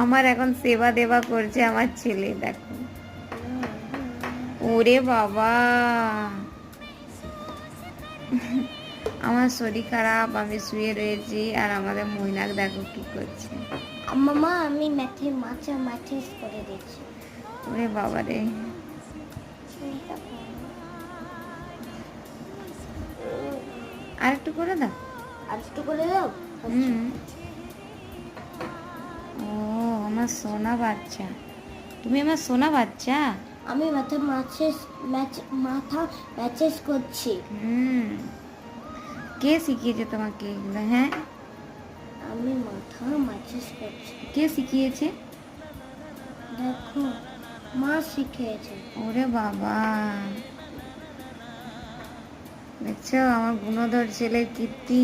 আমার এখন সেবা দেবা করছে আমার ছেলে, দেখো। ওরে বাবা, আমার শরীর খারাপ, আমি শুয়ে রয়েছি, আর আমাদের মৈনাক দেখো কি করছে। মামা আমি মাথা মাথিস করে দিচ্ছি। ওরে বাবা রে, আর একটু করে দাও। আর একটু করে দাও। হুম। ও আমার সোনা বাচ্চা, তুমি আমার সোনা বাচ্চা। আমি মাথা ম্যাচেস করছি। হুম। কে শিখিয়েছে তোমাকে এগুলো? হ্যাঁ, আমি মাথা ম্যাচেস করছি। কে শিখিয়েছে? দেখো, মা শিখিয়েছে। ওরে বাবা, দেখছো আমার গুণধর ছেলের কীর্তি।